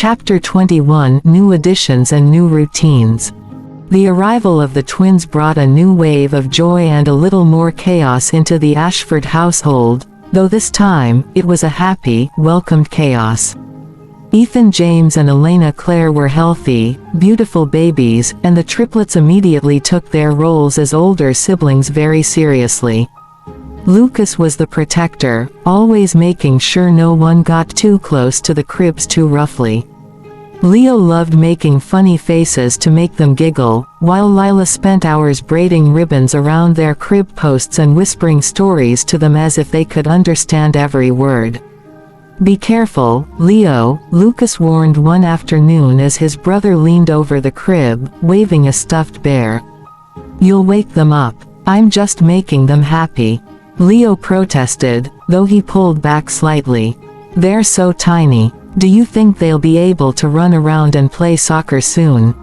Chapter 21 New Additions and New Routines. The arrival of the twins brought a new wave of joy and a little more chaos into the Ashford household, though this time, it was a happy, welcomed chaos. Ethan James and Elena Claire were healthy, beautiful babies, and the triplets immediately took their roles as older siblings very seriously. Lucas was the protector, always making sure no one got too close to the cribs too roughly. Leo loved making funny faces to make them giggle, while Lila spent hours braiding ribbons around their crib posts and whispering stories to them as if they could understand every word. "Be careful, Leo," Lucas warned one afternoon as his brother leaned over the crib, waving a stuffed bear. "You'll wake them up. I'm just making them happy," Leo protested, though he pulled back slightly. "They're so tiny. Do you think they'll be able to run around and play soccer soon?"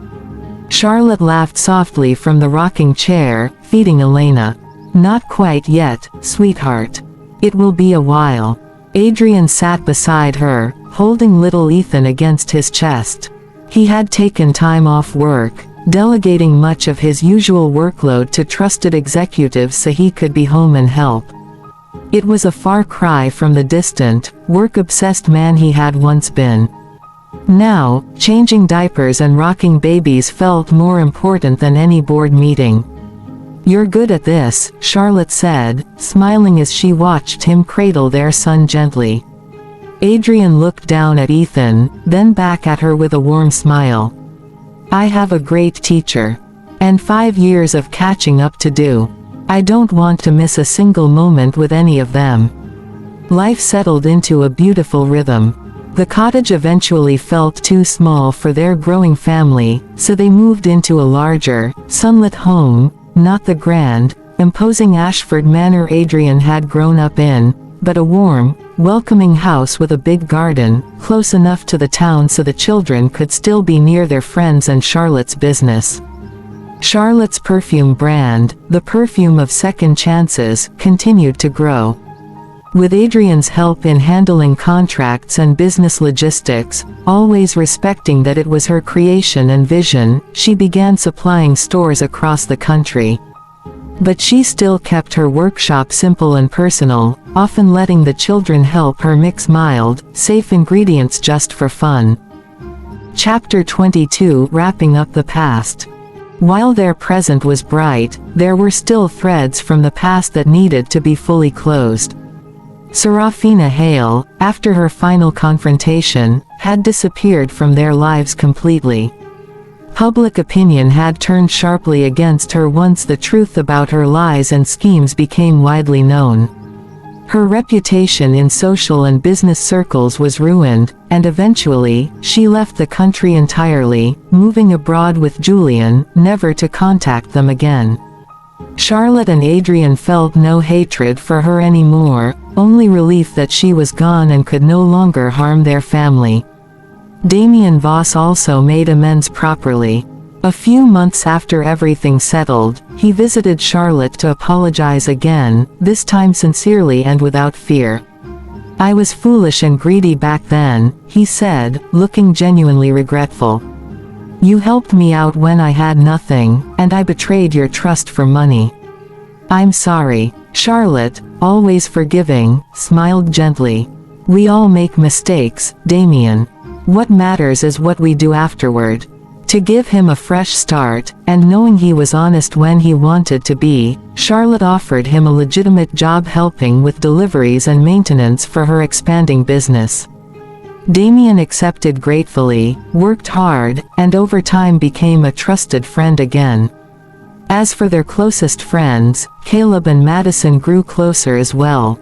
Charlotte laughed softly from the rocking chair, feeding Elena. "Not quite yet, sweetheart. It will be a while." Adrian sat beside her, holding little Ethan against his chest. He had taken time off work, delegating much of his usual workload to trusted executives so he could be home and help. It was a far cry from the distant, work-obsessed man he had once been. Now, changing diapers and rocking babies felt more important than any board meeting. "You're good at this," Charlotte said, smiling as she watched him cradle their son gently. Adrian looked down at Ethan, then back at her with a warm smile. "I have a great teacher. And 5 years of catching up to do. I don't want to miss a single moment with any of them." Life settled into a beautiful rhythm. The cottage eventually felt too small for their growing family, so they moved into a larger, sunlit home, not the grand, imposing Ashford Manor Adrian had grown up in, but a warm, welcoming house with a big garden, close enough to the town so the children could still be near their friends and Charlotte's business. Charlotte's Perfume brand, the perfume of second chances, continued to grow. With Adrian's help in handling contracts and business logistics, always respecting that it was her creation and vision, she began supplying stores across the country. But she still kept her workshop simple and personal, often letting the children help her mix mild, safe ingredients just for fun. Chapter 22 Wrapping up the past. While their present was bright, there were still threads from the past that needed to be fully closed. Serafina Hale, after her final confrontation, had disappeared from their lives completely. Public opinion had turned sharply against her once the truth about her lies and schemes became widely known. Her reputation in social and business circles was ruined, and eventually, she left the country entirely, moving abroad with Julian, never to contact them again. Charlotte and Adrian felt no hatred for her anymore, only relief that she was gone and could no longer harm their family. Damien Voss also made amends properly. A few months after everything settled, he visited Charlotte to apologize again, this time sincerely and without fear. "I was foolish and greedy back then," he said, looking genuinely regretful. "You helped me out when I had nothing, and I betrayed your trust for money." "I'm sorry." Charlotte, always forgiving, smiled gently. "We all make mistakes, Damien. What matters is what we do afterward." To give him a fresh start, and knowing he was honest when he wanted to be, Charlotte offered him a legitimate job helping with deliveries and maintenance for her expanding business. Damien accepted gratefully, worked hard, and over time became a trusted friend again. As for their closest friends, Caleb and Madison grew closer as well.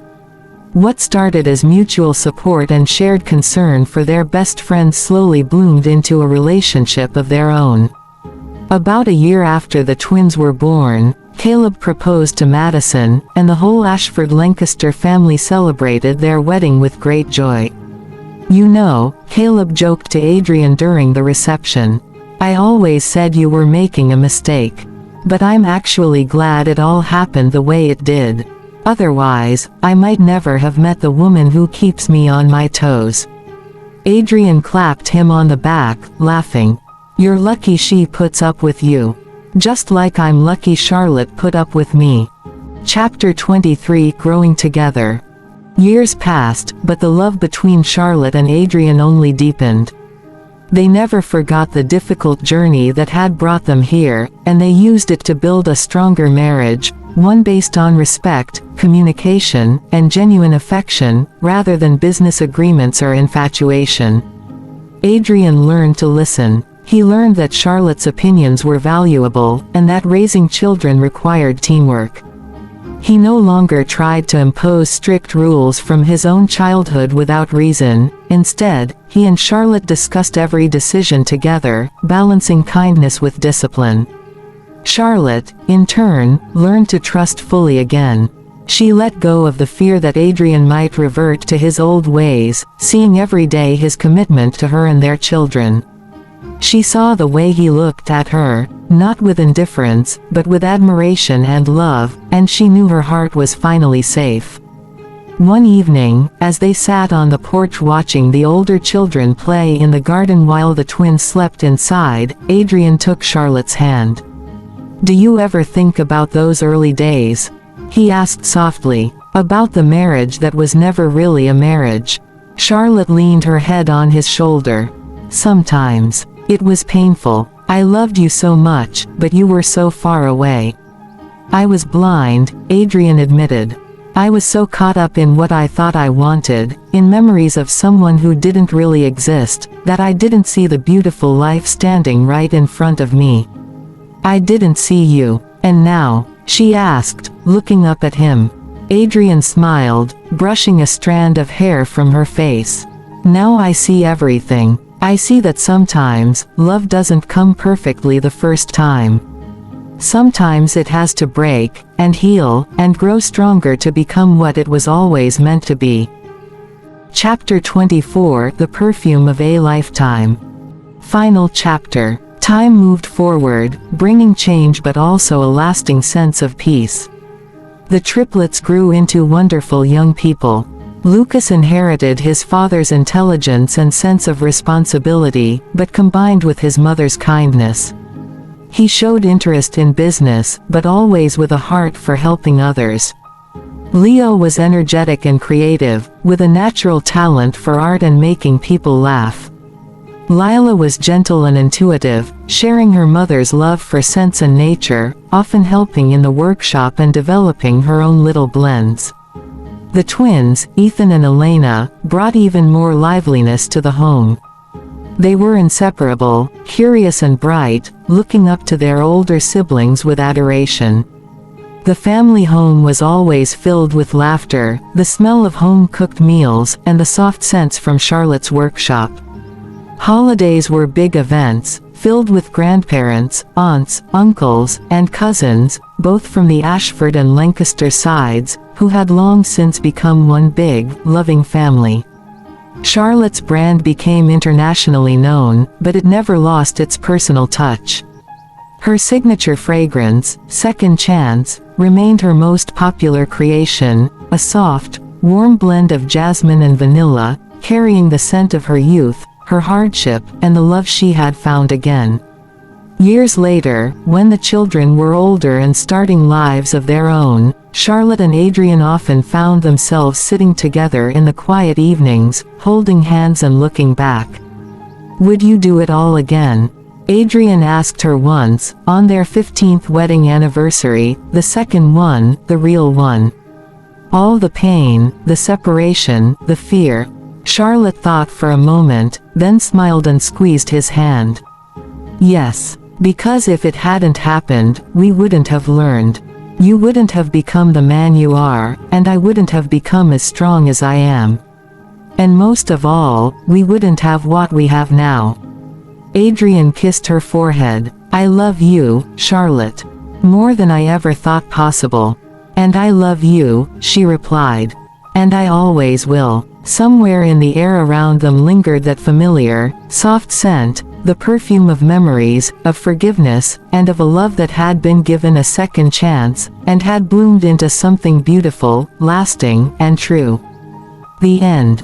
What started as mutual support and shared concern for their best friends slowly bloomed into a relationship of their own. About a year after the twins were born, Caleb proposed to Madison, and the whole Ashford Lancaster family celebrated their wedding with great joy. "You know," Caleb joked to Adrian during the reception, "I always said you were making a mistake. But I'm actually glad it all happened the way it did. Otherwise, I might never have met the woman who keeps me on my toes." Adrian clapped him on the back, laughing. "You're lucky she puts up with you. Just like I'm lucky Charlotte put up with me." Chapter 23 Growing Together. Years passed, but the love between Charlotte and Adrian only deepened. They never forgot the difficult journey that had brought them here, and they used it to build a stronger marriage, one based on respect, communication, and genuine affection, rather than business agreements or infatuation. Adrian learned to listen. He learned that Charlotte's opinions were valuable, and that raising children required teamwork. He no longer tried to impose strict rules from his own childhood without reason. Instead, he and Charlotte discussed every decision together, balancing kindness with discipline. Charlotte, in turn, learned to trust fully again. She let go of the fear that Adrian might revert to his old ways, seeing every day his commitment to her and their children. She saw the way he looked at her, not with indifference, but with admiration and love, and she knew her heart was finally safe. One evening, as they sat on the porch watching the older children play in the garden while the twins slept inside, Adrian took Charlotte's hand. "Do you ever think about those early days?" he asked softly. "About the marriage that was never really a marriage?" Charlotte leaned her head on his shoulder. "Sometimes. It was painful. I loved you so much, but you were so far away." "I was blind," Adrian admitted. "I was so caught up in what I thought I wanted, in memories of someone who didn't really exist, that I didn't see the beautiful life standing right in front of me. I didn't see you. And now?" she asked, looking up at him. Adrian smiled, brushing a strand of hair from her face. "Now I see everything. I see that sometimes, love doesn't come perfectly the first time. Sometimes it has to break, and heal, and grow stronger to become what it was always meant to be." Chapter 24 The Perfume of a Lifetime. Final chapter. Time moved forward, bringing change but also a lasting sense of peace. The triplets grew into wonderful young people. Lucas inherited his father's intelligence and sense of responsibility, but combined with his mother's kindness. He showed interest in business, but always with a heart for helping others. Leo was energetic and creative, with a natural talent for art and making people laugh. Lila was gentle and intuitive, sharing her mother's love for scents and nature, often helping in the workshop and developing her own little blends. The twins, Ethan and Elena, brought even more liveliness to the home. They were inseparable, curious and bright, looking up to their older siblings with adoration. The family home was always filled with laughter, the smell of home-cooked meals, and the soft scents from Charlotte's workshop. Holidays were big events, filled with grandparents, aunts, uncles, and cousins, both from the Ashford and Lancaster sides, who had long since become one big, loving family. Charlotte's brand became internationally known, but it never lost its personal touch. Her signature fragrance, Second Chance, remained her most popular creation, a soft, warm blend of jasmine and vanilla, carrying the scent of her youth, her hardship, and the love she had found again. Years later, when the children were older and starting lives of their own, Charlotte and Adrian often found themselves sitting together in the quiet evenings, holding hands and looking back. "Would you do it all again?" Adrian asked her once, on their 15th wedding anniversary, the second one, the real one. All the pain, the separation, the fear. Charlotte thought for a moment, then smiled and squeezed his hand. "Yes. Because if it hadn't happened, we wouldn't have learned. You wouldn't have become the man you are, and I wouldn't have become as strong as I am. And most of all, we wouldn't have what we have now." Adrian kissed her forehead. "I love you, Charlotte. More than I ever thought possible." "And I love you," she replied. "And I always will." Somewhere in the air around them lingered that familiar, soft scent, the perfume of memories, of forgiveness, and of a love that had been given a second chance, and had bloomed into something beautiful, lasting, and true. The end.